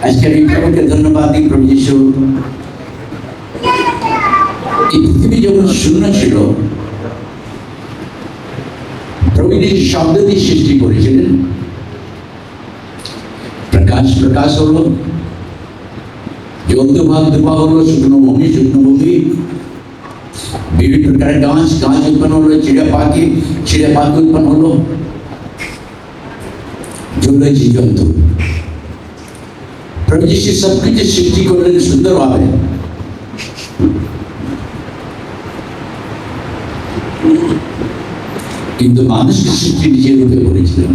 আজকের এই প্রভুকে ধন্যবাদ দিই। প্রভু যিশু এই পৃথিবী যখন শূন্য ছিল, প্রভু যিশু শব্দ দিয়ে সৃষ্টি করেছিলেন। প্রকাশ প্রকাশ হলো, জল দুভাগ দুভাগ হলো, শুকনো ভূমি শুকনো ভূমি, বিভিন্ন প্রকারের গাছ গাছ উৎপন্ন হলো, চিড়ে পাখি উৎপন্ন হলো, জলে জীবজন্তু। প্রভু যিশু সবকিছু সৃষ্টি করলেন সুন্দরভাবে। কিন্তু মানুষকে সৃষ্টি নিজের রূপে করেছিলেন।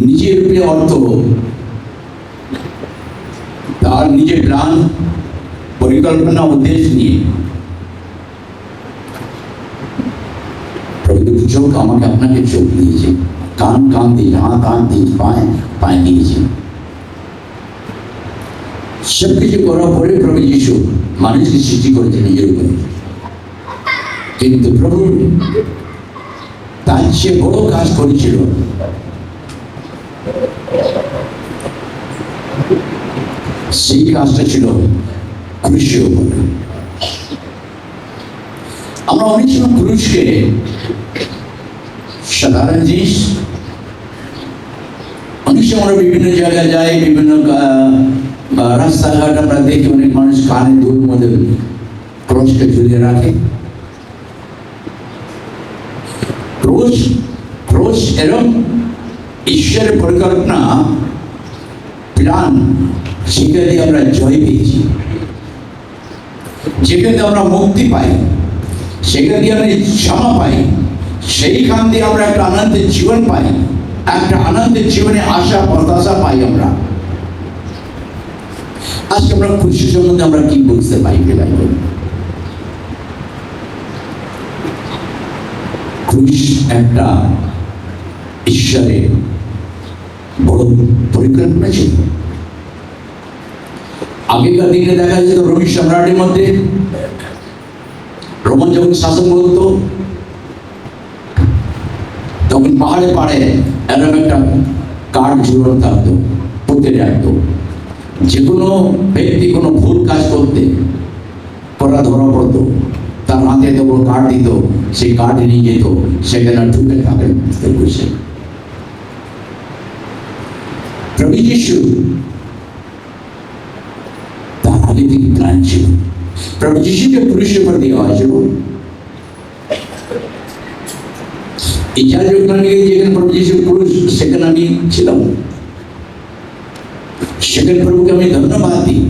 নিজের রূপে অর্থ তার নিজের প্ল্যান, পরিকল্পনা, উদ্দেশ্য নিয়ে। প্রভু চোখ আমাকে আপনাকে চোখ দিয়েছে, কান কান দিয়েছে, হাত হাত দিয়েছে, পায়ে দিয়েছে। সবকিছু করার পরে প্রভু যিশু মানুষকে সৃষ্টি করেছে নিজের উপরে। কিন্তু প্রভু তার চেয়ে বড় কাজ করেছিল। সেই কাজটা ছিল ক্রুশের উপরে। আমরা অনেক সময় ক্রুশকে সাধারণ জিনিস, অনেক সময় আমরা বিভিন্ন জায়গায় যাই, বিভিন্ন রাস্তাঘাট আমরা দেখি অনেক মানুষ কানে দুল মধ্যে ক্রুশকে ঝুলিয়ে রাখে। ক্রুশ এরকম ঈশ্বরের পরিকল্পনা, প্ল্যান, সেখান দিয়ে আমরা জয় পেয়েছি, যেখান দিয়ে আমরা মুক্তি পাই, সেখান দিয়ে আমরা ক্ষমা পাই, সেইখান দিয়ে আমরা একটা আনন্দের জীবন পাই, একটা আনন্দের জীবনে আশা প্রত্যাশা পাই আমরা। আজকে আমরা খুশি সম্বন্ধে আমরা কি বুঝতে পারি? ক্রুশ একটা ঈশ্বরের বড় পরিকল্পনা ছিল। আগেকার দিনে দেখা যেত রোম সম্রাটের মধ্যে, রোমান যখন শাসন করত, তখন পাহাড়ে পাহাড়ে এরকম একটা কাঠ ঝুলন থাকতো, পুঁতে রাখতো। যে কোনো ব্যক্তি কোনো ভুল কাজ করতে করা ধরা পড়তো, তার হাতে এত বড় কাঠ দিত, সেই কাঠ নিয়ে যেত, সেখানে ঢুকে থাকেন বসে। প্রভু যিশু তার আগে থেকে প্ল্যান ছিল। প্রভু যিশুকে ক্রুশের উপর দেওয়া হয়েছিল। ইচ্ছা যখন আমি যেখানে প্রভু যিশু ক্রুশ, সেখানে আমি ছিলাম। সেখানে প্রভুকে আমি ধন্যবাদ দিই।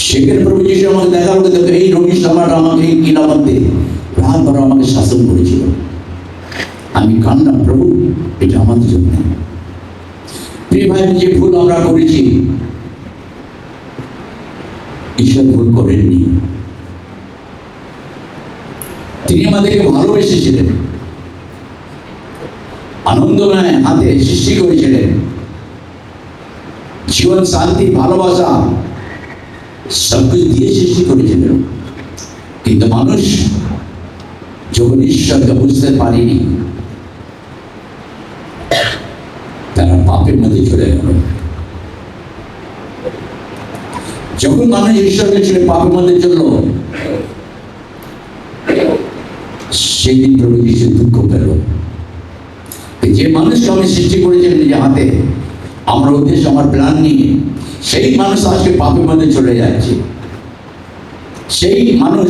সেখানে প্রভু যিশু আমাকে দেখা হলো, দেখো এই রোগী সম্রাট আমাকে কিনা মধ্যে রাত ভর আমাকে শাসন করেছিল। আমি কান্নাম, প্রভু এটা আমাদের জন্য। প্রিয় ভাই, যে ভুল আমরা করেছি, ঈশ্বর ভুল করেননি। তিনি আমাদেরকে ভালোবেসেছিলেন, আনন্দময় হাতে সৃষ্টি করেছিলেন। জীবন, শান্তি, ভালোবাসা সবকিছু দিয়ে সৃষ্টি করেছিলেন। কিন্তু মানুষ যখন ঈশ্বরকে বুঝতে পারেনি, তারা পাপের মধ্যে চলে গেল। যখন মানুষ ঈশ্বরকে ছেড়ে পাপের মধ্যে চলল, সেদিন প্রভু যিশু দুঃখ পেল। যে মানুষকে আমি সৃষ্টি করেছিলেন নিজের হাতে, আমার উদ্দেশ্য, আমার প্ল্যান নিয়ে, সেই মানুষ আজকে পাপের মধ্যে চলে যাচ্ছে। সেই মানুষ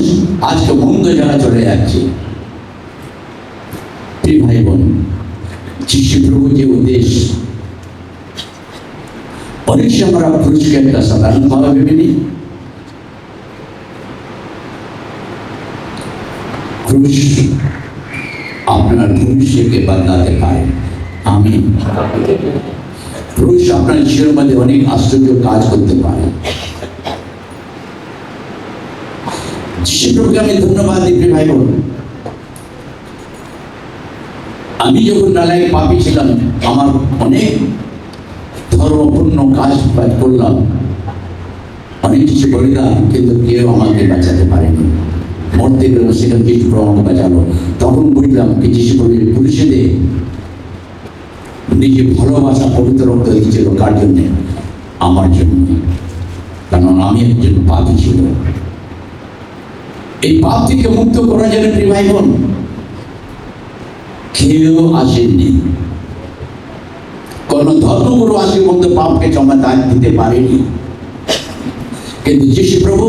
আজকে মন্দ জায়গায় চলে যাচ্ছে। প্রিয় ভাই বোন, যিশু প্রভু যে উদ্দেশ্য, অনেক সময় আমরা ক্রুশকে একটা সাধারণভাবে ভেবে নিই। ক্রুশ আপনার ভবিষ্যৎকে বদলাতে পারে। আমিন। ক্রুশ আপনার জীবনের মধ্যে অনেক আশ্চর্য কাজ করতে পারে। যিশু প্রভুকে আমি ধন্যবাদ দিই। ভাই বোন, আমি যখন নালায়ক পাপী ছিলাম, আমার অনেক ধর্মপূর্ণ কাজ করলাম, অনেক কিছু বলিলাম, কিন্তু কেউ আমাকে বাঁচাতে পারেনি। মরতে গেল, সেখানে যিশু প্রভু আমাকে বাঁচালো। তখন বুঝলাম কি যিশু প্রভু পুলিশে নিজে ভালোবাসা পবিত্র রক্ত দিয়েছিল কার জন্যে? আমার জন্য, কারণ আমি একজন পাপী ছিল। এই পাপ থেকে মুক্ত করার জন্য প্রিয় ভাই বোন কেউ আসেননি, কোন ধর্মগুরু আসে মধ্যে পাপকে ক্ষমা দিতে পারেনি, কিন্তু যিশু প্রভু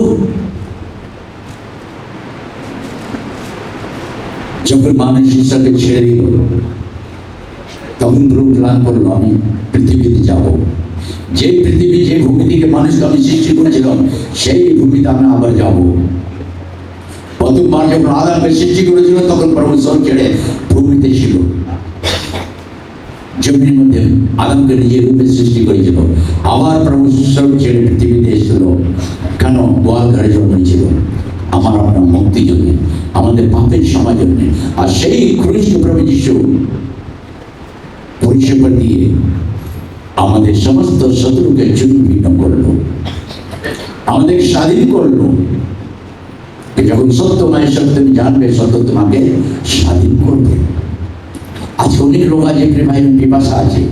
যখন মানুষ হিসাবে ছেড়ে দিল, তখন প্রভু প্ল্যান করলো আমি পৃথিবীতে যাব, যে পৃথিবী যে ভূমি থেকে মানুষকে আমি সৃষ্টি করেছিলাম সেই ভূমিতে আমি আবার যাব। প্রথমবার যখন আদামকে সৃষ্টি করেছিল তখন প্রভু স্বর্গ ছেড়ে ভূমিতে ছিল, জমির মধ্যে আদামকে নিজের রূপে সৃষ্টি করেছিল। আবার প্রভু স্বর্গ ছেড়ে পৃথিবীতে এসেছিল, কেন? গোয়াল ঘরে জন্মেছিল আমার আপনার মুক্তির জন্য, আমাদের পাপের সময় জন্য। আর সেই খ্রিস্ট প্রভু যিশু পরিষেবা দিয়ে আমাদের সমস্ত শত্রুকে চূর্ণ করলো, আমাদের স্বাধীন করলো। যখন সত্য মায়ের সত্য তুমি জানবে, সত্য তোমাকে স্বাধীন করবে। আজকে অনেক লোক আছে প্রেমায় পিপাসা আছে,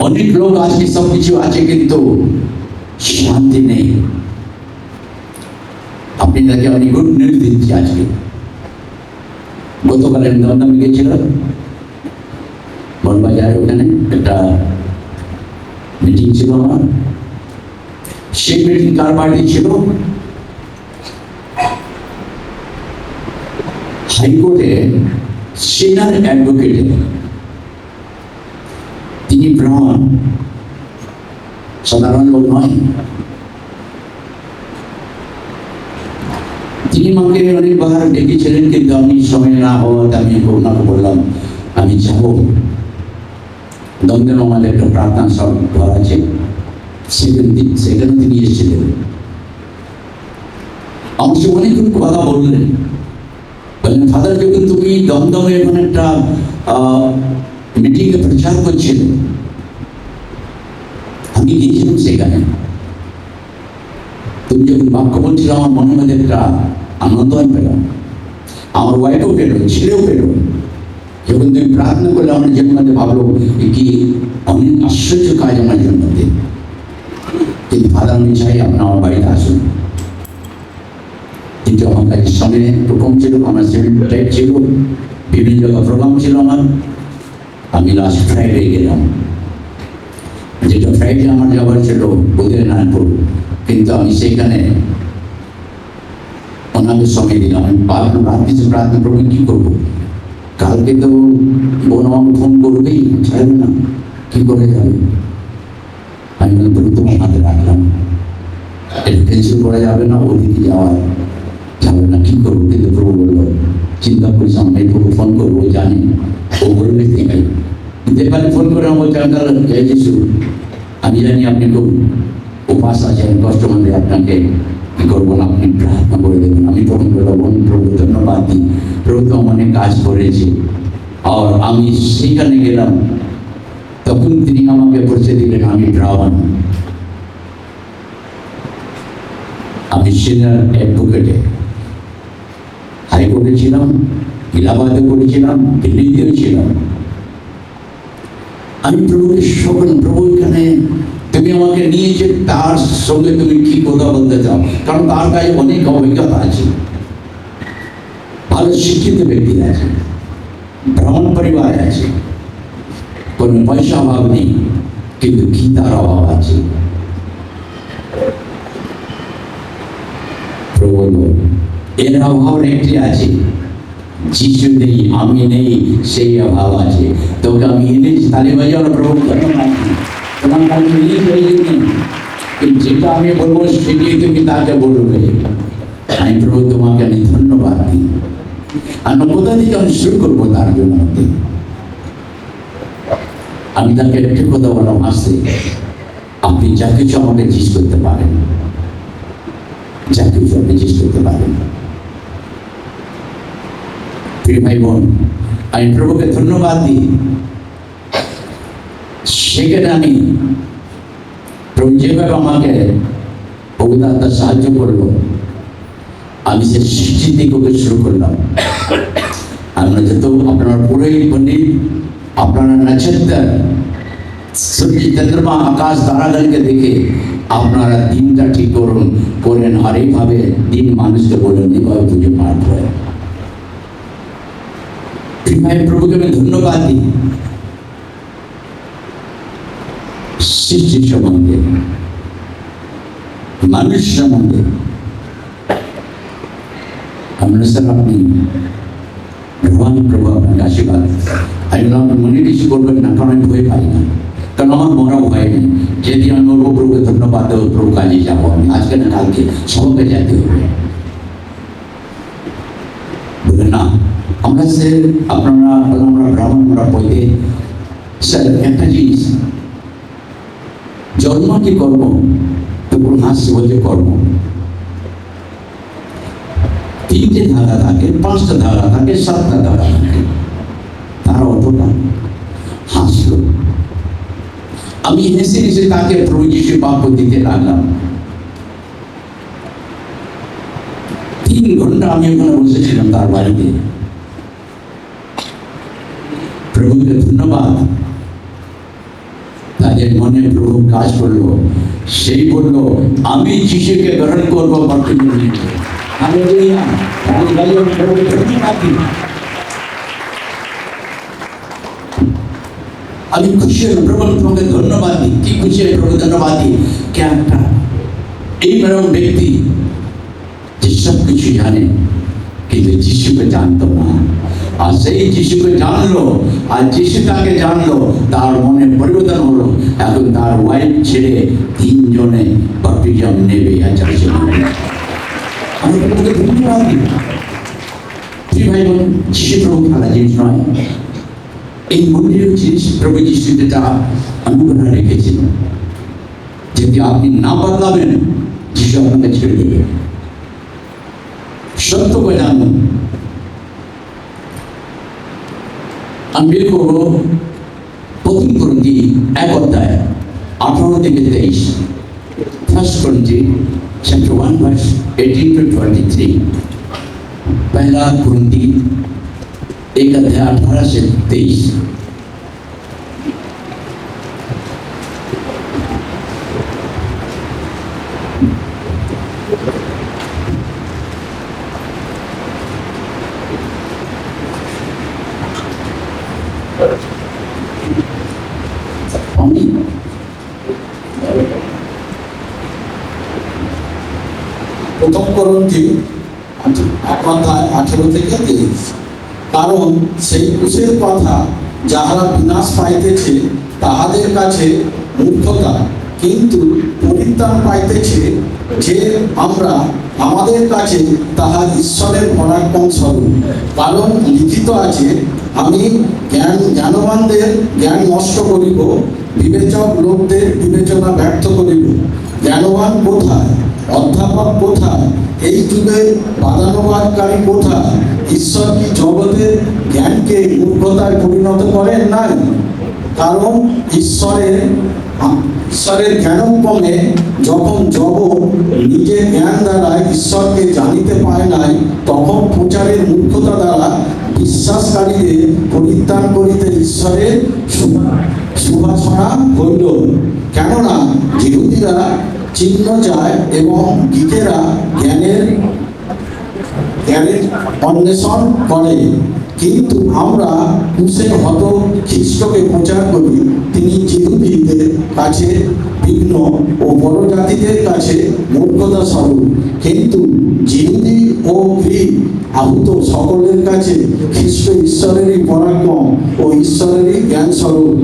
অনেক লোক আজকে সবকিছু আছে কিন্তু শান্তি নেই। আপনি তাকে অনেক গুড নিউজ দিচ্ছি আজকে। গতকাল আমি দমদমে গেছিলাম, বনবাজারে, ওখানে একটা মিটিং ছিল আমার। সেই মিটিং কার বাড়ি ছিল? হাইকোর্টে সিনিয়র অ্যাডভোকেট, তিনি ব্রাহ্মণ, সাধারণ লোক নয়। তিনি আমাকে অনেকবার ডেকেছিলেন, কিন্তু আমি সময় না হওয়াতে আমি ওনাকে বললাম আমি যাব। দমদমে আমাদের একটা প্রার্থনা সভা আছে, সেখানে তিনি এসেছিলেন। আমার সে অনেকক্ষণ কথা বললেন, বললেন ফাদার যখন তুমি দমদমে এখন একটা মিটিংয়ে প্রচার করছিল, আমি গিয়েছিলাম সেখানে। তুমি যখন বাক্য বলছিল আমার মনের মধ্যে একটা আনন্দ আমি পেলাম, আমার ওয়াইফও পেল, ছেলেও পেল। যখন তুমি প্রার্থনা করলে আমার জন্মতে ভাবলো কি অনেক আশ্চর্য কাজ আমার জন্মতে। কিন্তু ফাদার আমি চাই আপনার আমার বাড়িতে আসুন। কিন্তু আমার কাজের সঙ্গে প্রথম ছিল, আমার সেভেন টাইপ ছিল, বিভিন্ন জায়গায় প্রোগ্রাম ছিল আমার। আমি লাস্ট ফ্রাইডে গেলাম, যেটা ফ্রাইডে আমার যাওয়ার ছিল বদ্রীনারায়ণপুর, কিন্তু আমি সেখানে ওনাকে সময় দিলাম। আমি প্রার্থনা করবো, কি করবো? কালকে তো বোন আমাকে ফোন করবেই, ছাড়বে না, কি করে যাবে? আমি তোমার হাতে রাখলাম, এটা ক্যান্সেল করা যাবে না, ওদিকে যাওয়া যাবে না, কি করবো? কিন্তু প্রভু বললো চিন্তা করিস, আমি প্রভু ফোন করবো, জানি ও বলবে ঠিক আছে। দেখালে ফোন করে আমার বলছে জয় যিশু, আমি জানি আপনি খুব উপাস আছেন, কষ্ট মধ্যে, আপনাকে কি করবো না, আপনি প্রার্থনা করে দেবেন। আমি তখন বললাম প্রভু ধন্যবাদ দিই, প্রভু তো অনেক কাজ করেছে। আর আমি সেখানে গেলাম, তখন তিনি আমাকে পরিচয় দিলেন আমি ব্রাহ্মণ, আমি সিনিয়র অ্যাডভোকেটে হাইকোর্টে ছিলাম, ইলাহাবাদে করেছিলাম, দিল্লিতেও ছিলাম। আমি প্রভুকে সকল প্রভু এখানে তুমি আমাকে নিয়েছে, তার সঙ্গে তুমি কি কথা বলতে চাও? কারণ তার কাছে অনেক অভিজ্ঞতা আছে, ভালো শিক্ষিত ব্যক্তি আছে, ব্রাহ্মণ পরিবার আছে, কোনো পয়সা অভাব নেই, কিন্তু গীতার অভাব আছে। প্রভু এর অভাব একটি আছে, যিশু নেই, আমি নেই, সেই অভাব আছে। তোকে আমি এনেছি, তালে বাজাও না, প্রভু ধন্যবাদ। তোমার কাছে নিয়ে যাইনি, যেটা আমি বলবো সেটি তুমি তাকে বলবে। আমি প্রভু তোমাকে আমি ধন্যবাদ দিই। আমি কোথা থেকে আমি শুরু করবো তার জন্য? আমি তাকে একটি কথা বললাম, আসছে আপনি যা কিছু আমাকে জিজ্ঞেস করতে পারেন, যা কিছু আপনি জিজ্ঞেস করতে পারেন। প্রিয় ভাই বোন, আমি প্রভুকে ধন্যবাদ দিই। সেখানে আমি প্রভু যেভাবে আমাকে অভিজ্ঞতা সাহায্য করলো, আমি সে সৃষ্টি থেকে শুরু করলাম। আমরা যেহেতু আপনার পুরোহিত পণ্ডিত আপনারা নক্ষত্র, সূর্য, চন্দ্রমা, আকাশ, তারাগণকে দেখে আপনারা দিনটা ঠিক করেন। আর এইভাবে দিন মানুষকে বলেন, এইভাবে পুজো পাঠ হয়। ভাই প্রভুকে আমি ধন্যবাদ দিই সৃষ্টির সম্বন্ধে, মানুষ সম্বন্ধে। আমরা স্যার আপনি ভগবান প্রভু আপনাকে আশীর্বাদ। আমি আপনি মনে কিছু করবেন না, কারণ আমি ভয় পাই না, কারণ আমার মরা ভয় নেই। যেদিন আমি বলবো প্রভুকে ধন্যবাদ দেবো, প্রভু কাজে যাবো আমি, আজকে না কালকে সবাইকে যেতে হবে। বলে না আমরা সে আপনারা আমরা ব্রাহ্মণ, আমরা পৈতে স্যার একটা জিনিস, জন্ম কি কর্ম, তখন হাসি বলছে কর্ম। তিনটে ধারা থাকে, পাঁচটা ধারা থাকে, সাতটা ধারা থাকে, তারা অতটা হাসলো। আমি হেসে হেসে তাকে প্রভু যিশু বাক্য দিতে লাগলাম। 3 ঘন্টা আমি ওখানে বসেছিলাম তার বাড়িতে। প্রভুকে ধন্যবাদ, তাদের মনে প্রভু কাজ করলো। সেই বললো আমি যিশুকে গ্রহণ করবো। আমি খুশি হলাম, প্রভু তোমাকে ধন্যবাদ দিই। কি খুশি হয়ে প্রভু ধন্যবাদ দিই, কে একটা এইরকম ব্যক্তি যে সব কিছু জানে কিন্তু যিশুকে জানতো না। আর সেই যিশুকে জানলো, আর যিশু তাকে জানলো, তার মনে পরিবর্তন হলো। এখন তার ওয়াইফ ছেড়ে 3 জনে বাপ্তিজম নেবে। আমি তোমাকে ধন্যবাদ দিই। ভাই বোন, যিশু প্রভু খেলা জিনিস নয়। এই মন্দিরের জিনিস প্রভু যিশু যেটা অনুগ্রহ রেখেছিল, যদি আপনি না বদলাবেন যিশু আপনাকে ছেড়ে দেবে। সত্য করে জানুন। আমি বের করবো প্রথম করন্তি 1 অধ্যায় 18 থেকে 23। ফার্স্ট করন্তি chapter 1 verse 18 to 23। पहला कुरिन्ती 1 अध्याय 18 से 23। প্রথম করন্তি 1 অধ্যায় 18 থেকে 23। কারণ সেই কুশের কথা যাহারা বিনাশ পাইতেছে তাহাদের কাছে মূর্খতা, কিন্তু পরিত্রাণ পাইতেছে যে আমরা আমাদের কাছে তাহা ঈশ্বরের পরাক্রম স্বরূপ। কারণ লিখিত আছে, আমি জ্ঞানবানদের জ্ঞান নষ্ট করিব, বিবেচক লোকদের বিবেচনা ব্যর্থ করিব। জ্ঞানবান কোথায়? অধ্যাপক কোথায়? এই যুগে বাদানুবাদকারী কোথায়? ঈশ্বর কি জগতের জ্ঞানকে মূর্খতায় পরিণত করেন নাই? কারণ ঈশ্বরের জ্ঞানক্রমে যখন জগৎ নিজের জ্ঞান দ্বারা ঈশ্বরকে জানিতে পায় নাই, তখন প্রচারের মূর্খতা দ্বারা বিশ্বাসকারীদের পরিত্রাণ করিতে ঈশ্বরের সুভাষণা হইল। কেননা যিহুদীরা চিহ্ন চায় এবং গ্রীকেরা জ্ঞানের অন্বেষণ করে, কিন্তু আমরা কুশের হত খ্রিস্টকে প্রচার করি। তিনি যিহুদীদের কাছে বিঘ্ন ও বড় জাতিদের কাছে মূর্খতা স্বরূপ, কিন্তু যিহুদী ও গ্রীক আহুত সকলের কাছে খ্রিস্ট ঈশ্বরেরই পরাক্রম ও ঈশ্বরেরই জ্ঞান স্বরূপ।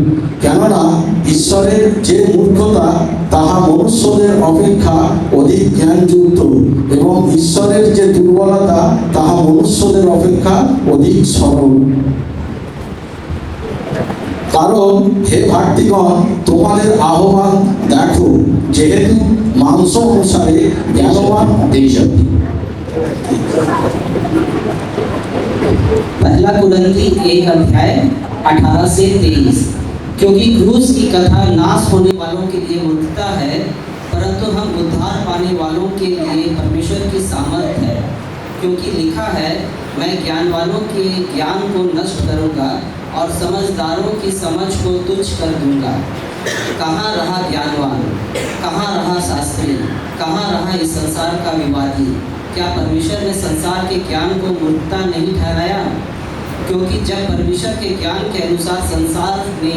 কেননা ঈশ্বরের যে মূর্খতা তাহা মনুষ্যদের অপেক্ষা অধিক জ্ঞানযুক্ত, এবং ঈশ্বরের যে দুর্বলতা তাহা মনুষ্যদের অপেক্ষা অধিক সরল। কারণ হে ভাতৃগণ, তোমাদের আহ্বান দেখো, যেহেতু মাংস অনুসারে জ্ঞানবান। पहला कुरिन्ती 1 अध्याय 18 से 23। क्योंकि क्रूस की कथा नाश होने वालों के लिए मूर्खता है, परंतु हम उद्धार पाने वालों के लिए परमेश्वर की सामर्थ है। क्योंकि लिखा है, मैं ज्ञान वालों के ज्ञान को नष्ट करूंगा और समझदारों की समझ को तुच्छ कर दूंगा। कहाँ रहा ज्ञानवान, कहाँ रहा शास्त्री, कहाँ रहा इस संसार का विवादी? क्या परमेश्वर ने संसार के ज्ञान को मूर्खता नहीं ठहराया? क्योंकि जब परमेश्वर के ज्ञान के अनुसार संसार ने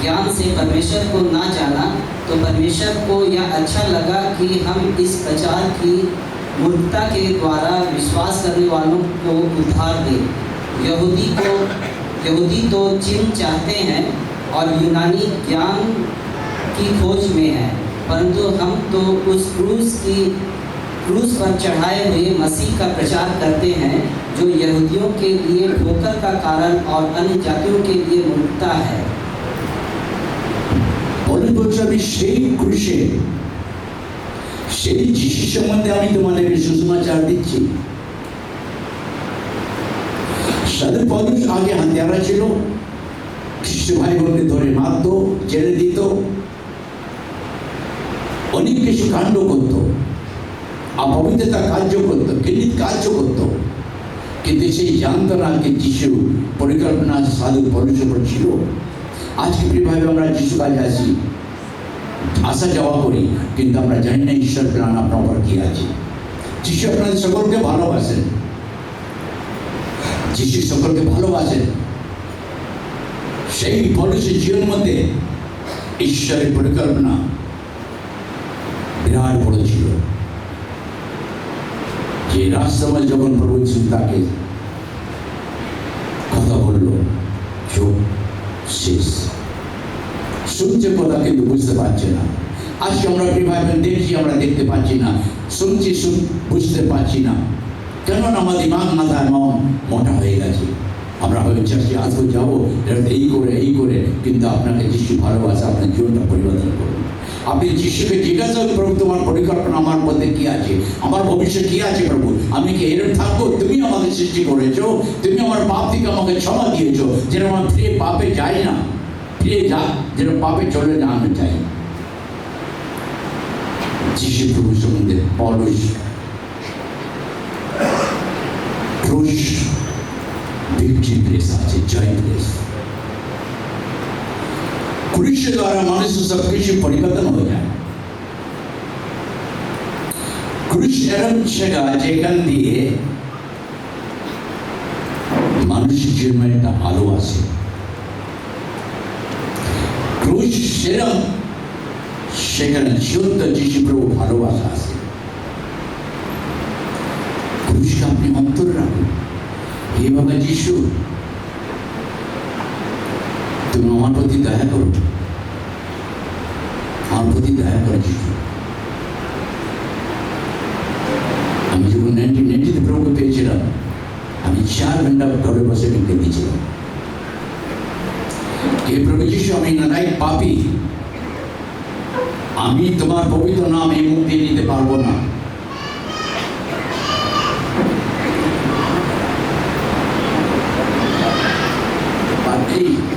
ज्ञान से परमेश्वर को ना जाना, तो परमेश्वर को यह अच्छा लगा कि हम इस प्रचार की मूर्खता के द्वारा विश्वास करने वालों को उद्धार दें। यहूदी तो चिन्ह चाहते हैं और यूनानी ज्ञान की खोज में है, परंतु हम तो उस क्रूस पर चढ़ाए हुए मसीह का प्रचार करते हैं, जो यहूदियों के लिए ठोकर का कारण और अन्य जातियों के लिए मूर्खता है। সেই ক্রুশে সেই যিশু সম্বন্ধে আমি তোমাদের সুসমাচার দিচ্ছি। সাধু পৌলুস আগে হাতিয়ারা ছিল, খ্রিস্ট ভাই বোনকে ধরে মারত, ছেড়ে দিত, অনেক কিছু কাণ্ড করত, অপবিত্রতা কার্য করত, ঘৃণিত কার্য করত, কিন্তু সেই জানত না যে যিশু পরিকল্পনা সাধু পৌলুসের উপর ছিল। আজকে প্রিয়ভাবে আমরা যিশু কাজে আসি, আসা যাওয়া করি, কিন্তু আমরা জানি না ঈশ্বর প্ল্যান আপনার উপর কি আছে। যিশু আপনাদের সকলকে ভালোবাসেন, যিশু সকলকে ভালোবাসেন। সেই পৌলুসের জীবন মধ্যে ঈশ্বরের পরিকল্পনা বিরাট বড় ছিল। যে রাজসমাজ যখন প্রভু যিশু তাকে কথা বলল, চোখ শেষ, শুনছে কথা কিন্তু বুঝতে পারছে না। আজকে আমরা প্রিয়ভাবে দেখছি, আমরা দেখতে পাচ্ছি না, শুনছি বুঝতে পারছি না। কেননা আমার দিমাগ মাথায় মোটা হয়ে গেছে। আমরা হয়তো চাষি আসবো যাবো এই করে, কিন্তু আপনাকে যিশু ভালোবাসা আপনার জীবনটা পরিবর্তন করুন। আপনি যিশুকে জিজ্ঞাসা করুন, প্রভু তোমার পরিকল্পনা আমার মধ্যে কি আছে, আমার ভবিষ্যৎ কি আছে প্রভু? আমি কি এরকম থাকবো? তুমি আমাকে সৃষ্টি করেছো, তুমি আমার পাপ থেকে আমাকে ক্ষমা দিয়েছো, যেন আমার ফিরে পাপে যাই না, ফিরে যেন পাপে চলে না আমি চাই। যিশু প্রভু সম্বন্ধে পৌলুস ক্রুশ ভিক্টরি প্লেস আছে, জয় প্লেস। क्रूस द्वारा मनुष्य सब कुछ परिवर्तन हो जाए। क्रूस एरम जगह যেখান দিয়ে মানুষের জীবনে একটা আলো আসে। ক্রুশ এরম সেখানে জীবন্ত যিশু প্রভু ভালোবাসা আসে। ক্রুশকে আপনি অন্তর রাখুন। হে বাবা যিশু, তুমি আমার প্রতি দয়া করো, আমার প্রতি দয়া করো যিশু। আমি যখন 1990 প্রভুকে পেয়েছিলাম, আমি 4 ঘন্টা ঘরে বসে কেঁদেছিলাম। হে প্রভু যিশু, আমি নালায়ক পাপী, আমি তোমার পবিত্র নাম এই মুখ দিয়ে নিতে পারবো না।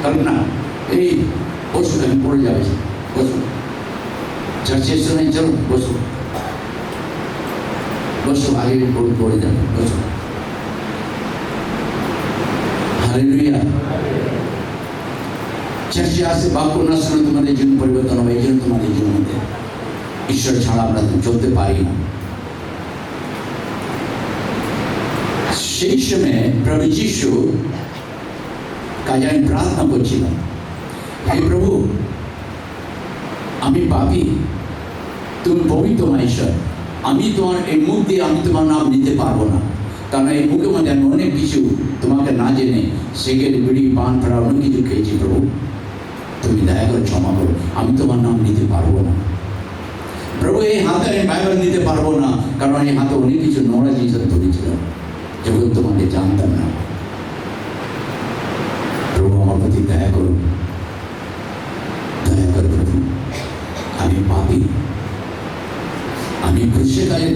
কল্পনা এই বসুন, আমি পড়ে যাবে, বসুন, চার্চের সময় চলুন, বসুন বসুন, আগে পড়ে যাবে, বসুন। হালেলুয়া। চার্চে আসে বাক্য না শুনে তোমাদের জীবন পরিবর্তন হবে। এই জন্য তোমাদের জীবন মধ্যে ঈশ্বর ছাড়া আমরা চলতে পারি না। সেই সময় প্রভু যিশু কাজে আমি প্রার্থনা করছিলাম, হে প্রভু, আমি পাপী, তুমি পবিত্র ঈশ্বর, আমি তোমার এই মুখ দিয়ে আমি তোমার নাম নিতে পারবো না। কারণ এই মুখের মধ্যে আমি অনেক কিছু তোমাকে না জেনে সিগারেট, বিড়ি, পান, ফেরা অনেক কিছু খেয়েছি। প্রভু তুমি দয়া করে ক্ষমা করো, আমি তোমার নাম নিতে পারবো না। প্রভু এই হাতে আমি বাইবেল নিতে পারবো না, কারণ এই হাতে অনেক কিছু নোংরা জিনিস ধরেছিলাম যখন তোমাকে জানতাম না। প্রভু আমার প্রতি দয়া করুন, দয়া করো প্রভু, আমি পাপী, আমি ক্রুশের কাজে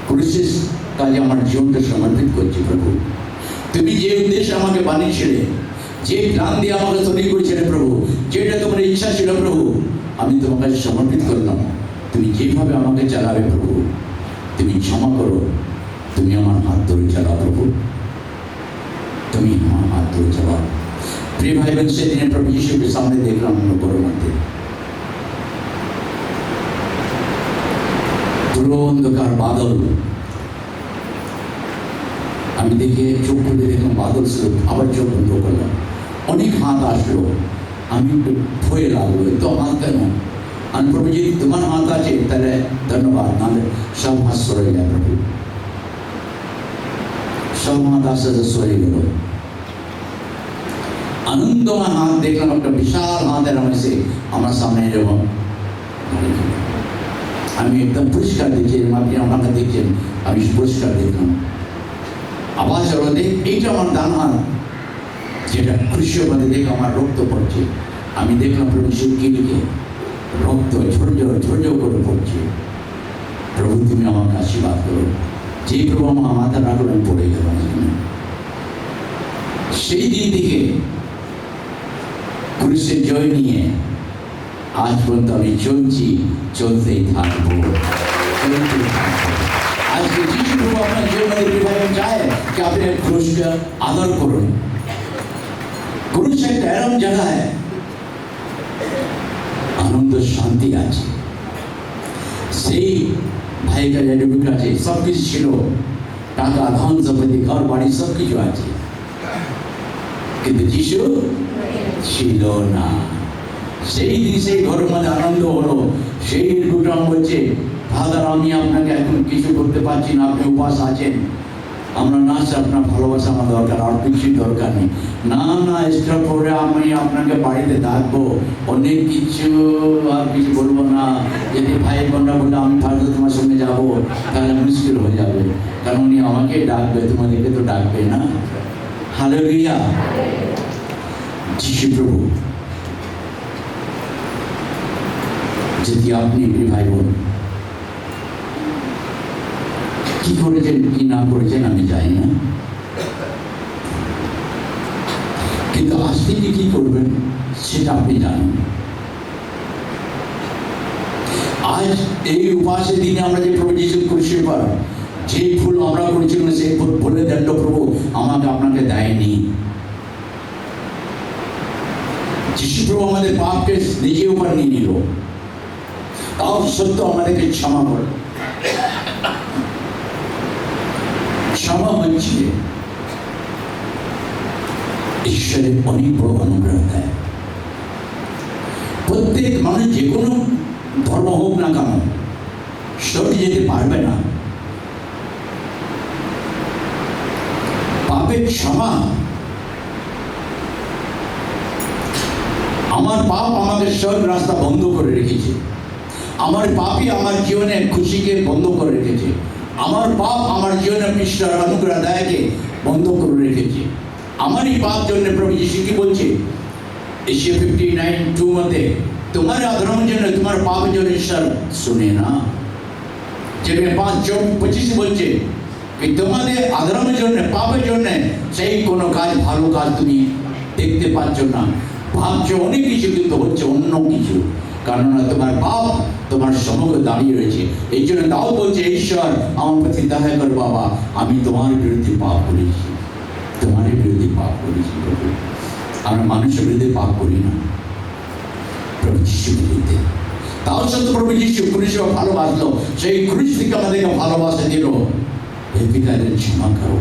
ক্রুশের কাজে আমার জীবনটা সমর্পিত করছি। প্রভু তুমি যে উদ্দেশ্যে আমাকে বানিয়েছিলে, যে প্ল্যান দিয়ে আমাকে তৈরি করেছিলে প্রভু, যেটা তোমার ইচ্ছা ছিল প্রভু, আমি তোমার কাছে সমর্পিত করলাম। তুমি যেভাবে আমাকে চালাবে প্রভু, তুমি ক্ষমা করো, তুমি আমার হাত ধরে চালাও প্রভু, তুমি আমার হাত ধরে চালাও। प्रिय भाई बहन से दिन प्रभु यीशु के सामने देख रहा हूँ बड़ो मंदिर পুরো অন্ধকার বাদল আমি দেখে চোখ খুলে দেখলাম বাদল ছিল আবার চোখ বন্ধ করলাম অনেক হাত আসলো আমি একটু ভয় লাগলো তো হাত কেন আমি প্রভু যদি তোমার হাত আছে তাহলে ধন্যবাদ নাহলে সব হাত সরে যায় প্রভু সব হাত আস্তে আস্তে সরে গেল আনন্দময় হাত দেখলাম একটা বিশাল হাতের এসে আমার সামনে এরকম আমি একদম পরিষ্কার দেখি আপনি আমাকে দেখছেন আমি পরিষ্কার দেখলাম আওয়াজ হলো দেখ এইটা আমার ডান হাত যেটা খুশির মধ্যে দেখে আমার রক্ত পড়ছে আমি দেখলাম প্রভু শিবকে লিখে রক্ত ঝরঝর করে পড়ছে প্রভু তুমি আমাকে আশীর্বাদ করো যে প্রভু আমার মাথা রাখলো আমি পড়ে গেলাম সেই দিন থেকে ক্রুশের জয় নিয়ে आज পর্যন্ত আমি চলছি চলতেই থাকবো आज के जीशु प्रभु अपना जीवन में रिवाइव चाहे कि अपने क्रूस का आदर करो क्रूस एक एरम जगह है आनंद शांति আছে সেই ভাইকার এডুকেট আছে সব কিছু ছিল টাকা ধন সম্পত্তি ঘর বাড়ি সব কিছু আছে কিন্তু যিশু ছিল না সেই দিন সেই ঘরের মধ্যে আনন্দ হলো সেই দুটো বলছে ফাদার আমি আপনাকে এখন কিছু করতে পারছি না আপনি উপাস আছেন আমরা না আপনার ভালোবাসা আমার দরকার আর কিছু দরকার নেই না না এক্সট্রা করে আমি আপনাকে বাড়িতে ডাকবো অনেক কিছু আর কিছু বলবো না যদি ভাই বোনরা বললে আমি ফাদার তোমার সঙ্গে যাবো তাহলে মুশকিল হয়ে যাবে কারণ উনি আমাকে ডাকবে তোমাদেরকে তো ডাকবে না হালেলুয়া যিশু প্রভু যদি আপনি ভাই বোন কি করেছেন কি না করেছেন আমি জানি না কিন্তু আজ থেকে কি করবেন সেটা আপনি জানেন আজ এই উপাসের দিনে আমরা যে প্রভু যিশু ক্রুশের পর যে ফুল আমরা করেছিলাম সেই ফুল বলে দেন প্রভু আমাকে আপনাকে দেয়নি যিশু প্রভু আমাদের পাপকে নিজের উপর নিয়ে নিল তাও সত্য আমাদেরকে ক্ষমা করে क्षमा হচ্ছে ঈশ্বরের অনেক বড় অনুগ্রহ দেয় প্রত্যেক মানুষ যে কোনো ধর্ম হোক না কেন স্বর্গে যেতে পারবে না পাপের ক্ষমা আমার পাপ আমাদের সব রাস্তা বন্ধ করে রেখেছে আমার পাপই আমার জীবনে খুশিকে বন্ধ করে রেখেছে আমার পাপ আমার জীবনে ঈশ্বর অনুগ্রহ দেয়কে বন্ধ করে রেখেছে আমারই পাপ জন্য প্রভু যিশু কি বলছে এশিয়া 59:2 মধ্যে তোমার অধর্মের জন্য তোমার পাপের জন্য ঈশ্বর শুনে না যেখানে 5:25 বলছে कि তোমাদের অধর্মের জন্য পাপের জন্য সেই কোনো কাজ ভালো কাজ তুমি দেখতে পাচ্ছ না ভাবছো অনেক কিছু কিন্তু হচ্ছে অন্য কিছু কারণ তোমার পাপ তোমার সমগ্র দাঁড়িয়ে রয়েছে এই জন্য তাও বলছে ঈশ্বর আমার প্রতি দয়া কর বাবা আমি তোমার বিরুদ্ধে পাপ করেছি তোমার বিরুদ্ধে পাপ করেছি প্রভু আমরা মানুষের বিরুদ্ধে পাপ করি না প্রভু যিশুর বিরুদ্ধে তাও সত্য প্রভু যিশু ক্রুশে ভালোবাসলো সেই ক্রুশ থেকে আমাদেরকে ভালোবাসা দিল হে পিতাদের ক্ষমা করো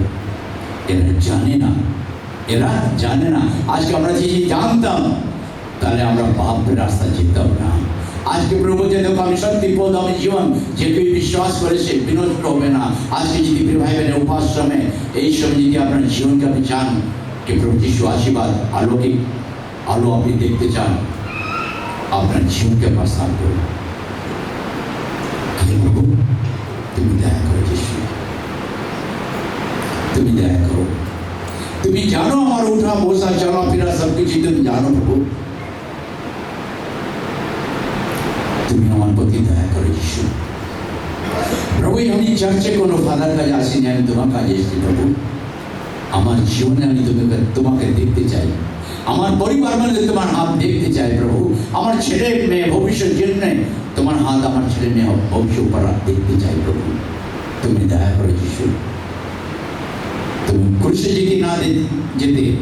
এরা জানে না আজকে আমরা যদি জানতাম তাহলে আমরা পাপের রাস্তা যেতাম না আজকে প্রভু যে দেখো আমি সত্যি পদ আমি জীবন যে কেউ বিশ্বাস করে সে বিনষ্ট হবে না আজকে যদি ভাই বোনের উপাশ্রমে এই সময় যদি আপনার জীবনকে আপনি চান যে প্রভু যিশু আশীর্বাদ আলোকিক আলো আপনি দেখতে চান আপনার জীবনকে প্রস্তাব করুন প্রভু তুমি দয়া করো যিশু তুমি দয়া করো তুমি জানো আমার উঠা বসা চলাফেরা সব কিছু তুমি জানো প্রভু তুমি আমার প্রতি দয়া করো যিশু প্রভু আমি চার্চে কোনো ফাদার কাজে আসিনি আমি তোমার কাজে এসেছি প্রভু আমার জীবনে আমি তোমাকে দেখতে চাই আমার পরিবার মধ্যে তোমার হাত দেখতে চাই প্রভু আমার ছেলে মেয়ে ভবিষ্যৎ জন্য তোমার হাত আমার ছেলে মেয়ে ভবিষ্যৎ উপর দেখতে চাই প্রভু তুমি দয়া করো যিশু তুমি ক্রুশে যেতে না যেতে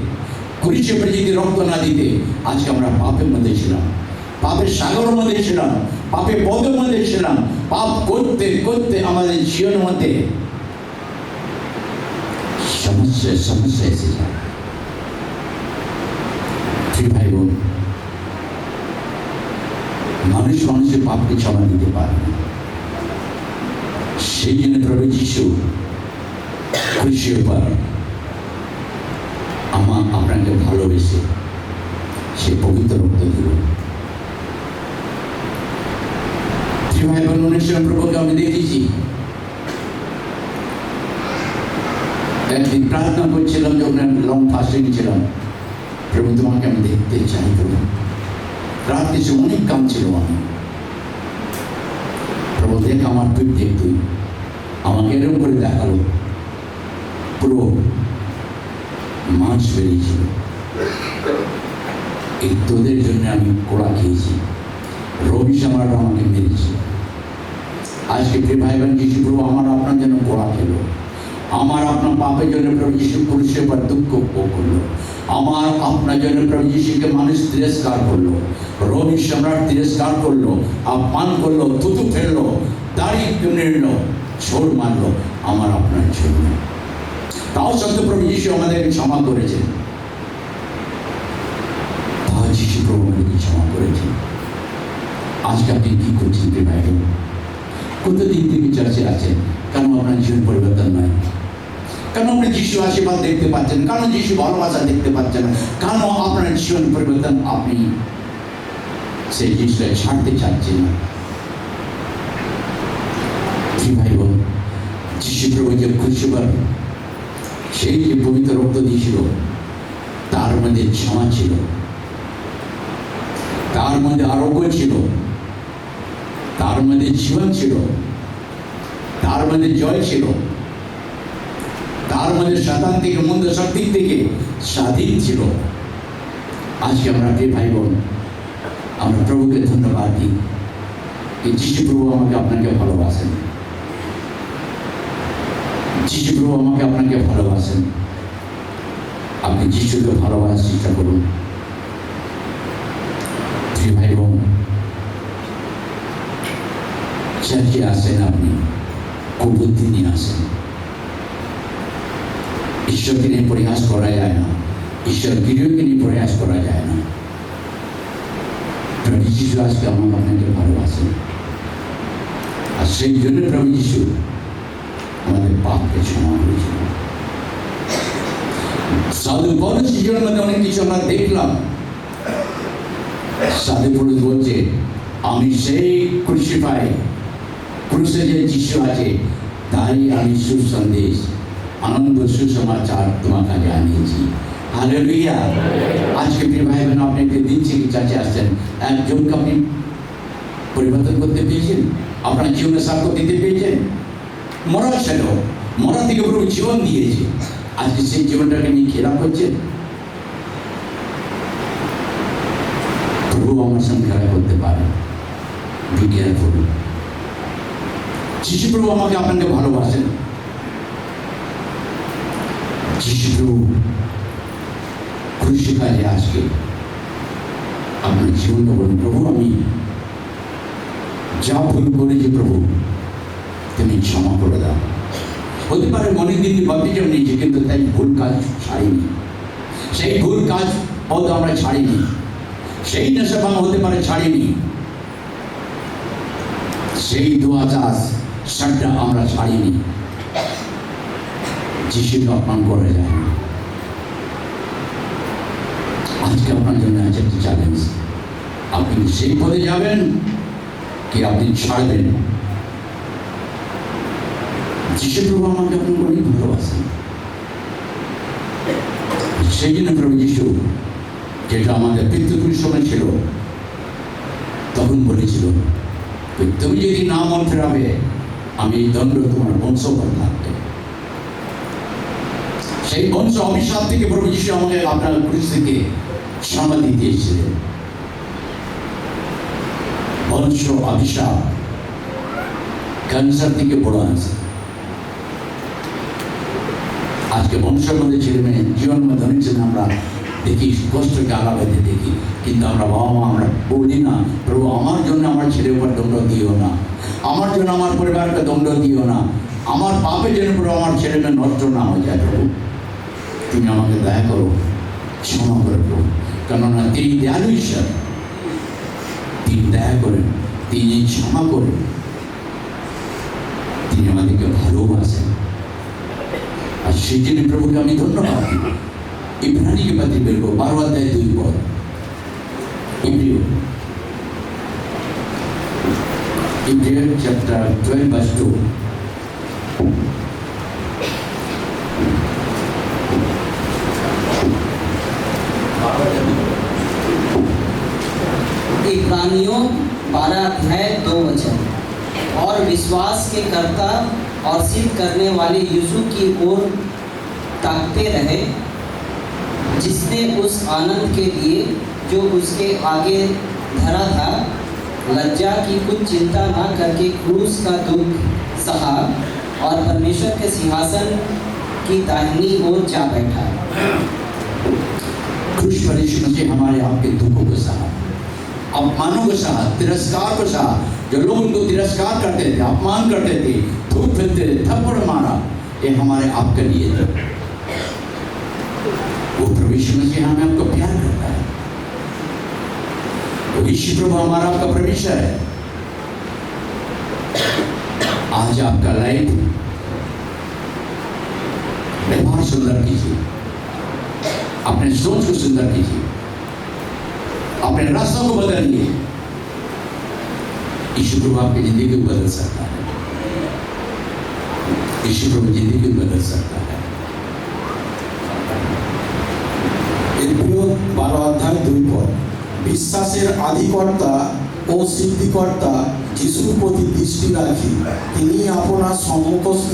ক্রুশে পড়ে যদি রক্ত না দিতে আজকে আমরা পাপের মধ্যে ছিলাম, পাপের সাগরের মধ্যে ছিলাম, পাপের পদের মধ্যে ছিলাম। পাপ করতে করতে আমাদের জীবনের মধ্যে সমস্যা এসে যায়। প্রিয় ভাই বোন, মানুষ মানুষের পাপকে ক্ষমা দিতে পারে না। সেই জন্য প্রভু যীশু ক্রুশের উপর আপনাকে ভালোবেসে সে পবিত্র রক্ত দিল। প্রিয় ভাই বোন, অনুষ্ঠান প্রভুকে আমি দেখেছি। একদিন প্রার্থনা করছিলাম, যখন আমি লং ফাস্টিং ছিলাম, প্রভু তোমাকে আমি দেখতে চাই। প্রভু রাত্রে সে অনেক কাম ছিল আমি, প্রভু দেখ আমার তুই দেখ, তুই আমাকে এরকম করে দেখালো, পুরো মাছ বেরিয়েছিল। এই তোদের জন্য আমি কোড়া খেয়েছি, রবি সম্রাট আমাকে মেরেছে। আজকে প্রিয় ভাই বোন, যিশু প্রভু আমার আপনার জন্য কোড়া খেলো, আমার আপনার পাপের জন্য প্রভু যীশু ক্রুশে পর দুঃখ ভোগ করলো, আমার আপনার জন্য প্রভু যীশুকে মানুষ তিরস্কার করলো, রবি সম্রাট তিরস্কার করলো, আপমান করলো, থুতু ফেললো, দাড়ি নিড়লো, ছোড় মারলো আমার আপনার জন্য। তাও সত্ত্বেও প্রভু যীশু আমাদেরকে ক্ষমা করেছেন। তাও যীশু প্রভু আমাদেরকে ক্ষমা করেছেন। আজকে আপনি কি করছেন প্রিয় ভাই বোন? কতদিন থেকে চার্চে আছেন, কেন আপনার জীবন পরিবর্তন নয়? কেন আপনি যিশু আশীর্বাদ দেখতে পাচ্ছেন? কেন যিশু ভালোবাসা দেখতে পাচ্ছেন? কেন আপনার জীবন পরিবর্তন আপনি সেই জিনিসটা ছাড়তে চাচ্ছেন না? কি ভাই বোন, যিশু প্রভু যে ক্রুশে সেই যে পবিত্র রক্ত দিয়েছিল, তার মধ্যে ক্ষমা ছিল, তার মধ্যে আরোগ্য ছিল, তার মধ্যে জীবন ছিল, তার মধ্যে জয় ছিল, তার মধ্যে শয়তান থেকে, মন্দ শক্তি থেকে স্বাধীন ছিল। আজকে আমরা প্রিয় ভাই বোন, আমরা প্রভুকে ধন্যবাদ দিই যে যিশু প্রভু আমাকে আপনাকে ভালোবাসেন। যিশু প্রভু আমাকে আপনাকে ভালোবাসেন। আপনি যিশুকে ভালোবাসার চেষ্টা করুন। প্রিয় ভাই বোন, চার্চে আসেন, আপনি কুবুদ্ধি নিয়ে আসেন। ঈশ্বরকে নিয়ে প্রয়াস করা যায় না, ঈশ্বর গৃহকে নিয়ে প্রয়াস করা যায় না। প্রভু যিশু আজকে আমাকে আপনাকে ভালোবাসেন, আর সেই জন্য প্রভু যিশু আমাদের পাপকে ক্ষমা করেছিল। সাধু পৌলুস জীবনের মধ্যে অনেক কিছু আমরা দেখলাম। সাধু পৌলুস বলছে, আমি সেই ক্রুশিফাই, ক্রুশে যে যিশু আছে তাই আমি সুসন্দেশ, আনন্দ সুসমাচার তোমার কাছে আনিয়েছি। হালেলুয়া। আজকে প্রিয় ভাই বোন, আপনি একটি দিন থেকে চাচে আসছেন, একজনকে আপনি পরিবর্তন করতে পেরেছেন, আপনার জীবনে সার্থক দিতে পেরেছেন। মরা ছিল, মরা থেকে পুরো জীবন দিয়েছে, আজকে সেই জীবনটাকে নিয়ে খেলা করছেন। প্রভু আমার সঙ্গে খেলা করতে পারে, বি কেয়ারফুল। যিশু প্রভু আমাকে আপনাকে ভালোবাসেন। যিশু প্রভু ক্রুশে কাজে আজকে আপনার জীবনটা বলুন, প্রভু আমি যা ভুল করেছি প্রভু তুমি ক্ষমা করে দাও। হতে পারে মনে দিন বাপ্তিজম নিয়েছি, কিন্তু তাই ভুল কাজ ছাড়িনি, সেই ভুল কাজ হয়তো আমরা ছাড়িনি, সেই নেশা ভাঙা হতে পারে ছাড়িনি, সেই দুয়াচারটা আমরা ছাড়িনি। যিশুকে অপমান করা যায় না। আজকে আপনার জন্য আছে একটি চ্যালেঞ্জ, আপনি সেই পথে যাবেন কি আপনি ছাড়বেন? যিশু প্রভু আমাকে আপনি অনেক ভালোবাসেন। সেই জন্য প্রভু যিশু, যেটা আমাদের পিতৃপুরুষ সময় ছিল, তখন বলেছিল তুমি যদি না মন ফেরাবে আমি এই দণ্ড তোমার বংশ করে থাকবে। সেই বংশ অভিশাপ থেকে প্রভু যিশু আমাকে আপনার ক্রুশ থেকে সমাধি দিয়েছিলেন। বংশ অভিশাপ ক্যান্সার থেকে বড় আছে। আজকে বংশের মধ্যে ছেলে মেয়ে জীবন মধ্যে অনেক ছেলে আমরা দেখি, কষ্টকে আলাদাতে দেখি, কিন্তু আমরা বাবা মা আমরা বলি না, প্রভু আমার জন্য আমার ছেলের উপর দণ্ড দিও না, আমার জন্য আমার পরিবারকে দণ্ড দিও না, আমার পাপের জন্য প্রভু আমার ছেলেমেয়ে নষ্ট না হয়ে যায়। প্রভু তুমি আমাকে দয়া করো, ক্ষমা করে প্রভু, কেননা তিনি দয়ালু ঈশ্বর, তিনি দয়া করেন, তিনি ক্ষমা করেন, তিনি আমাদেরকে ভালোবাসেন। আর সেই জন্য প্রভুকে আমি ধন্যবাদ দিই। ইব্রানিকে পাতি বেরবো 12 অধ্যায় 2 পদ। Hebrew chapter 12 verse 2. इब्रानियों 12 अध्याय 2 वचन। और विश्वास के कर्ता और सिद्ध करने वाले यीशु की ओर ताकते रहे, जिसने उस आनंद के लिए जो उसके आगे धरा था लज्जा की कुछ चिंता न करके क्रूस का दुख सहा और परमेश्वर के सिंहासन की दाहिनी ओर जा बैठा। क्रूस पर यीशु मसीह हमारे आपके दुखों को सहा, अपमानों को सहा, तिरस्कार को सहा। जो लोग उनको तिरस्कार करते थे, अपमान करते थे, थूक फेंकते थे, थप्पड़ मारा, ये हमारे आपके लिए था। वो प्रभु यीशु मसीह हमें आपको प्यार करता है। वो यीशु प्रभु हमारा आपका परमेश्वर है। आज आपका लाइफ व्यवहार सुंदर कीजिए, अपने सोच को सुंदर कीजिए, अपने रास्तों को बदलिए। यीशु प्रभु आपकी जिंदगी को बदल सकता है। यीशु प्रभु जिंदगी को बदल सकता है। এপ্রিয় 12 অধ্যায় 2 পদ। বিশ্বাসের আদিকর্তা ও সিদ্ধিকর্তা যিশুর প্রতি দৃষ্টি রাখি, তিনি আপনার সম্মুখস্থ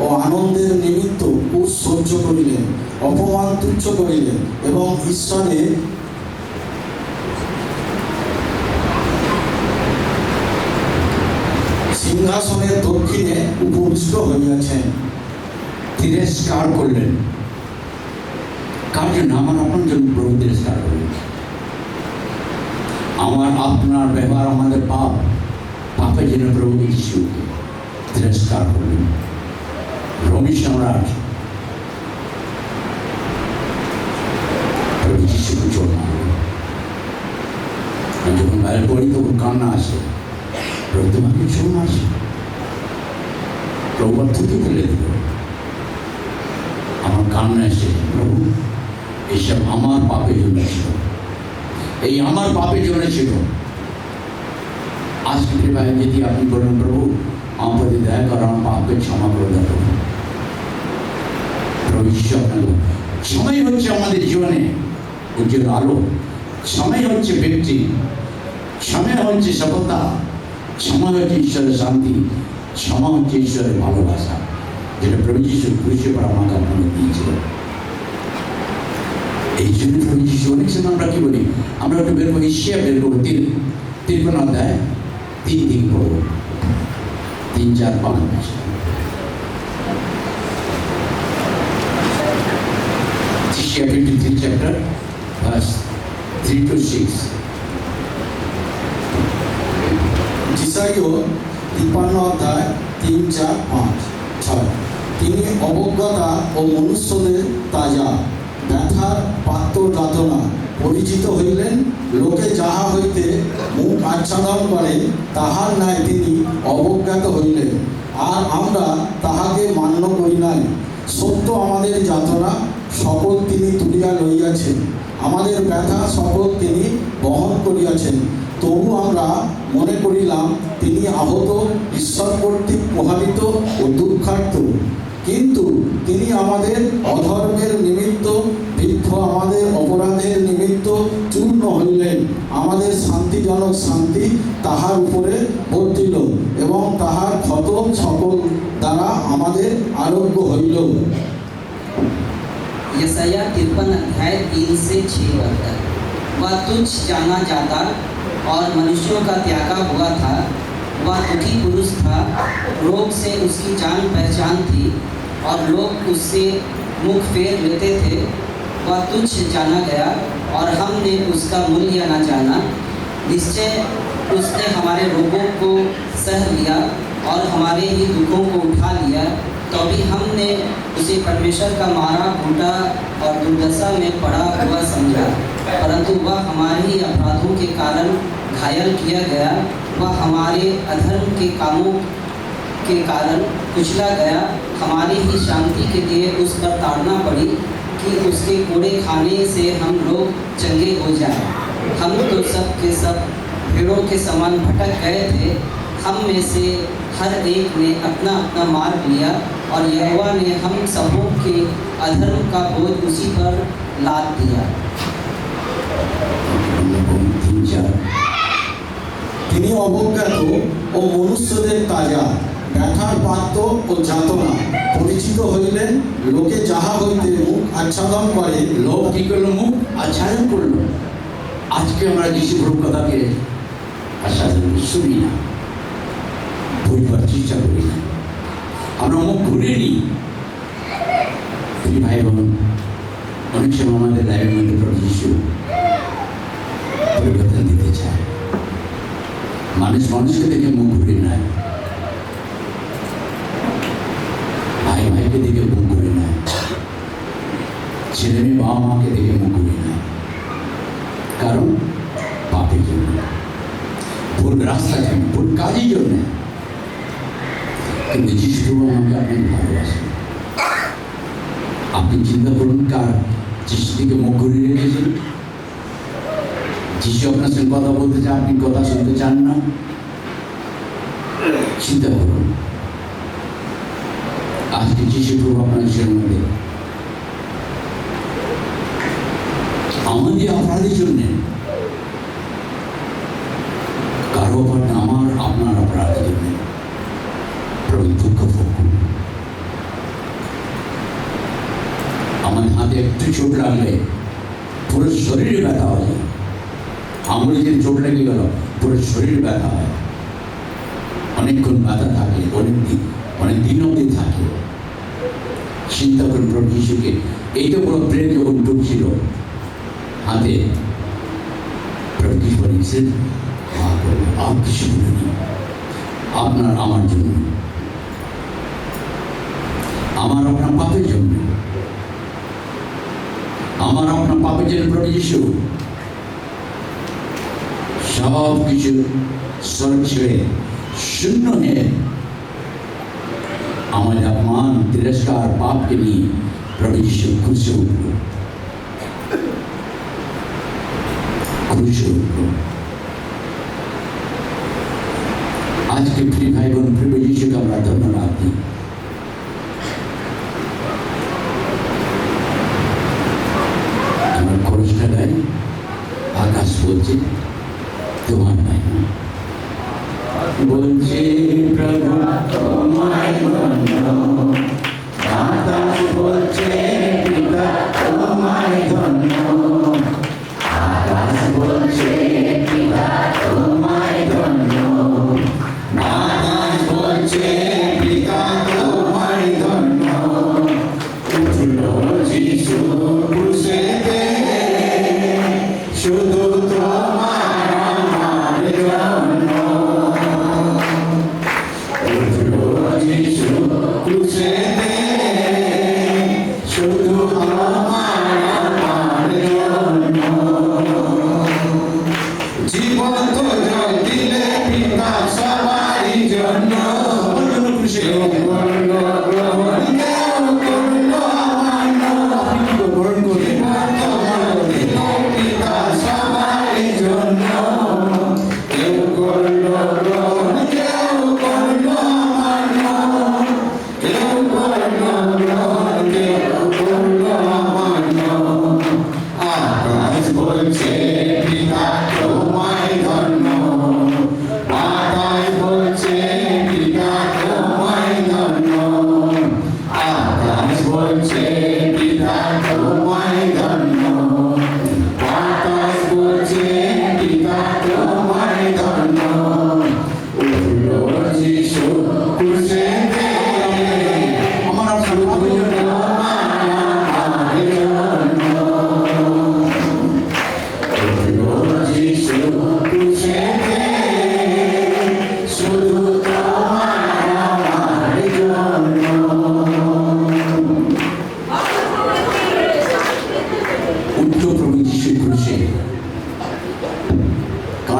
ও আনন্দের নিমিত্ত ক্রুশ সহ্য করিলেন, অপমান তুচ্ছ করিলেন এবং ঈশ্বরের সিংহাসনের দক্ষিণে উপবিষ্ট হইয়াছেন। তিরস্কার করলেন কার জন্য? আমার আপনার জন্য প্রভু তিরস্কার করলেন। আমার আপনার ব্যবহার, আমাদের পাপের জন্য প্রভু যিশুকে তিরস্কার করলেন। রোমী সম্রাট প্রভু যিশুকে চোর মারলেন। যখন বাইরে পড়ি তখন কান্না আসে, প্রভু তোমাকে চোর মারছে, প্রভু থুতু ফেলে দিল। আমার কান্না এসে, প্রভু এইসব আমার পাপের জন্য ছিল, এই আমার পাপের জন্য ছিল। আজকে কৃপায় যদি আপনি বলেন, প্রভু আমার প্রতি দয়া করো, আমার পাপকে ক্ষমা করে দাও, প্রভু ঈশ্বর সময় হচ্ছে আমাদের জীবনে উজ্জ্বল আলো, সময় হচ্ছে ব্যক্তি, সময় হচ্ছে সফলতা, সময় হচ্ছে ঈশ্বরের শান্তি, সময় হচ্ছে ঈশ্বরের ভালোবাসা, যেটা প্রভু যিশু ক্রুশে পর আমাকে আপনাকে দিয়েছিল। এই জন্য প্রভু যিশু অনেক সময় আমরা কি বলি, আমরা একটু বেরবো, এশিয়া বেরবো 3 অধ্যায় 3 পড়বো, 3, 4, 5। Ezekiel 53 chapter verse 3 to 6. যিশাইও 53 অধ্যায় 3, 4, 5, 6। তিনি অবজ্ঞতা ও মনুষ্যদের তাজা ব্যথার পাত্র যাতনা পরিচিত হইলেন। লোকে যাহা হইতে মুখ আচ্ছাদন করে তাহার ন্যায় তিনি অবজ্ঞাত হইলেন, আর আমরা তাহাকে মান্য করি নাই। সত্য আমাদের যাতনা সকল তিনি তুলিয়া লইয়াছেন, আমাদের ব্যথা সকল তিনি বহন করিয়াছেন। তবু আমরা মনে করিলাম তিনি আহত, ঈশ্বর কর্তৃক প্রহারিত ও দুঃখার্ত। কিন্তু তিনি আমাদের অধর্মের নিমিত্ত বিদ্ধ, আমাদের অপরাধের নিমিত্ত চূর্ণ হইলেন। আমাদের শান্তিজনক শান্তি তাহার উপরে বর্তিল এবং তাহার ক্ষত সকল দ্বারা আমাদের আরোগ্য হইল। यशायाह 53 अध्याय 3 से 6 वर्ष तक। वह तुच्छ जाना जाता और मनुष्यों का त्यागा हुआ था। वह दुखी पुरुष था, रोग से उसकी जान पहचान थी और लोग उससे मुख फेर लेते थे। वह तुच्छ जाना गया और हमने उसका मूल्य न जाना। निश्चय उसने हमारे रोगों को सह लिया और हमारे ही दुखों को उठा लिया। तो भी हमने उसे परमेश्वर का मारा कूटा और दुर्दशा में पड़ा हुआ समझा, परंतु वह हमारे ही अपराधों के कारण घायल किया गया, वह हमारे अधर्म के कामों के कारण कुचला गया। हमारी ही शांति के लिए उस पर ताड़ना पड़ी कि उसके कोड़े खाने से हम लोग चंगे हो जाएं। हम तो सब के सब भेड़ों के समान भटक गए थे, हम में से हर एक ने अपना अपना मार्ग लिया और यहोवा ने हम सबों के अधर्म का बोझ उसी पर लाद दिया। তিনি অবজ্ঞাত ও মনুষ্যদের তাজা ব্যথার পাত্র ও যাতনা পরিচিত হইলেন। লোকে যাহা হইতে মুখ আচ্ছাদন করে লোক কি করলো? মুখ আচ্ছাদন করলো। আজকে আমরা যিশু প্রভুর কথাকে আচ্ছাদন শুনি না, বুঝবার চেষ্টা করি না, আমরা মুখ ঘুরে নিই। ভাই বোন, অনেক সময় আমাদের লাইফের মধ্যে প্রভু যিশু পরিবর্তন দিতে চায়। মানুষ মানুষকে দেখে মুখ ঘুরে নেয়, ভাই ভাইকে দেখে মুখ ঘুরে নেয়, ছেলে মেয়ে বাবা মাকে দেখে মুখ ঘুরে নেয়। কারণ পাপের জন্য, ভুল রাস্তার জন্য, ভুল কাজের জন্য। কিন্তু যিশু প্রভু আমাকে আপনাকে ভালোবাসেন। আপনি চিন্তা করুন, কার যিশু থেকে মুখ ঘুরিয়ে রেখেছেন। যিশু আপনার সঙ্গে কথা বলতে চান, আপনি কথা শুনতে চান না। চিন্তা করুন, আজকে যিশু প্রভু আপনার মধ্যে আমাদের অপরাধের জন্য, কারো অপরাধ না, আমার আপনার অপরাধের জন্য প্রভু দুঃখ ভোগ করুন। আমাদের হাতে একটু চোট লাগলে পুরো শরীরে ব্যথা হয়। আঙুলে যদি চোট লেগে গেল পুরো শরীর ব্যথা হয়। অনেকক্ষণ ব্যথা থাকে, অনেক দিন অবধি থাকে। চিন্তা করুন, প্রভু যিশুকে এইটা পুরো ব্রেন যখন ঢুকছিল হাতে, প্রভু যিশু বলেছেন, আর কিছু বলিনি, আপনার আমার জন্য, আমার আপনার পাপের জন্য, আমার আপনার পাপের জন্য প্রভু যিশু সব কিছু স্বর্গ ছেড়ে শূন্য হয়ে আমাদের अपमान तिरस्कार पाप के लिए प्रभु यीशु खुश हो आज के प्रिय भाई बहन, प्रभु यीशु का बड़ा धन्यवाद दी। আমার খরচটা গাই আকাশ বলছে তোমার নাই, বলছে প্রভু তোমায় ধন্য, বাতাস বলছে পিতা তোমায় ধন্য, আকাশ বলছে পিতা তোমায় ধন্য, বাতাস বলছে পিতা তোমায় ধন্য। উঠলো যিশু ক্রুশেতে, শুধু তোমার আমার জন্য। উঠলো যিশু ক্রুশেতে, শুধু তোমার আমার জন্য। জীবন তো জয় দিলে পিতা সবারই জন্য। ক্রুশে করলো গ্রহণ, কেউ করলো অমান্য। গ্রহণ করে পিতা সবারই জন্য। কেউ করলো গ্রহণ, কেউ করলো অমান্য। কেউ করলো গ্রহণ, কেউ করলো অমান্য। আকাশ বলছে পিতা তোমায় ধন্য, বাতাস বলছে পিতা তোমায় ধন্য।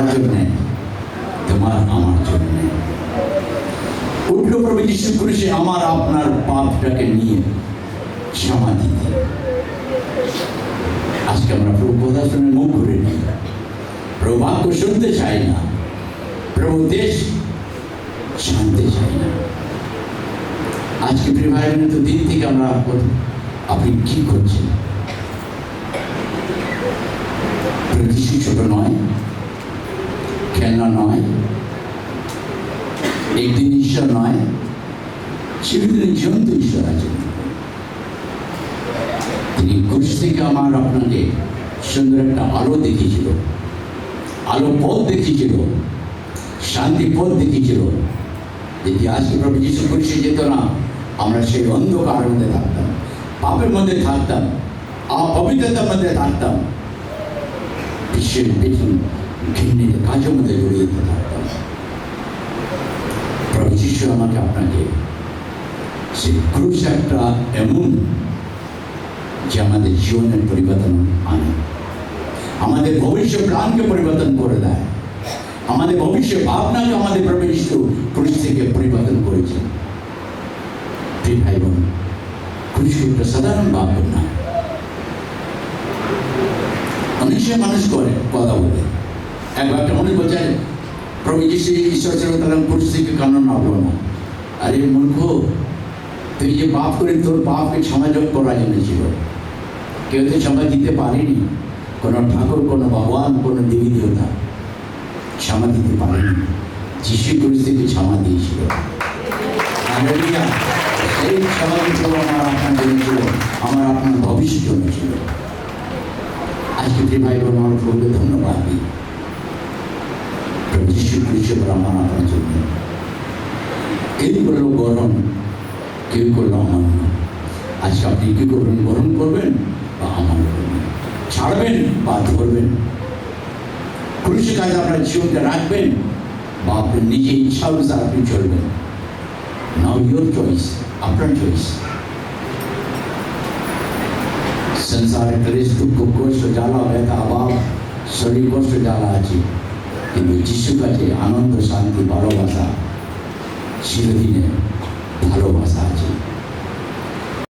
কার জন্য? তোমার আমার জন্য। উল্টো প্রভু যিশু ক্রুশে আমার আপনার পাপটাকে নিয়ে ক্ষমা দিতে। আজকে আমরা প্রভু কথা শুনে মুখ ঘুরে নিই, প্রভু বাক্য শুনতে চাই না, প্রভু দেশ জানতে চাই না। আজকে প্রিয় ভাই বোন, তো দিন থেকে আমরা আপনি কি করছেন? কিছু ছোট নয়, খেলনা নয়, একদিন ঈশ্বর নয়, চিরদিন জীবন্ত ঈশ্বর আছেন। তিনি ক্রুশ থেকে আমার আপনাকে সুন্দর একটা আলো দেখিয়েছিল, আলো পথ দেখিয়েছিল, শান্তি পথ দেখিয়েছিল। যদি আজকে প্রভু যিশু ক্রুশে যেত না, আমরা সেই অন্ধকারের মধ্যে থাকতাম, পাপের মধ্যে থাকতাম, অপবিত্রতার মধ্যে থাকতাম, বিশ্বের পেছন ঘৃণিত কাজের মধ্যে জড়িয়ে থাকতাম। প্রভু যিশু আমাকে আপনাকে সেই ক্রুশ একটা এমন যে আমাদের জীবনের পরিবর্তন আনে, আমাদের ভবিষ্য প্ল্যানকে পরিবর্তন করে দেয়, আমাদের ভবিষ্য ভাবনাকে আমাদের প্রভু যিশু ক্রুশ থেকে পরিবর্তন করেছে। প্রিয় ভাই বোন, ক্রুশ একটা সাধারণ ভাব না। অনেক সময় মানুষ করে কথা বলে, একবার একটা মানুষ বলছে প্রভু যিশু ঈশ্বর ছিল, তাহলে ক্রুশ থেকে কেন নামলো না? আরে মূর্খ, তুই যে পাপ করে তোর পাপকে সমাযোগ করা জেনেছিল, কেউ তো ক্ষমা দিতে পারেনি। কোনো ঠাকুর, কোনো ভগবান, কোনো দেবী দেবতা ক্ষমা দিতে পারেনি। যিশু ক্রুশ থেকে ক্ষমা দিয়েছিল। হালেলুয়া! সেই ক্ষমা দিতে আমার আপনার জন্য ছিল, আমার আপনার ভবিষ্যৎ জন্য ছিল। আজকে যে ভাই বোন, আমার প্রভুকে ধন্যবাদ দিই। প্রভু যিশু ক্রুশে আমার আপনার জন্য কেউ করলো গ্রহণ, কেউ করলো অমান্য। আজকে আপনি কি করবেন? গ্রহণ করবেন বা অমান্য করবেন, ছাড়বেন বা ধরবেন। ক্রুশের কাছে আপনার জীবনকে রাখবেন বা আপনি নিজে ইচ্ছা অনুসার আপনি চলবেন। নাও ইয়োর চয়েস, আপনার চয়েস। সংসারে ক্লেশ, দুঃখ, কষ্ট, জ্বালা, ব্যথা, অভাব, শরীর কষ্ট জ্বালা আছে, কিন্তু যিশুর কাছে আনন্দ, শান্তি, ভালোবাসা, চিরদিনের ভালোবাসা আছে।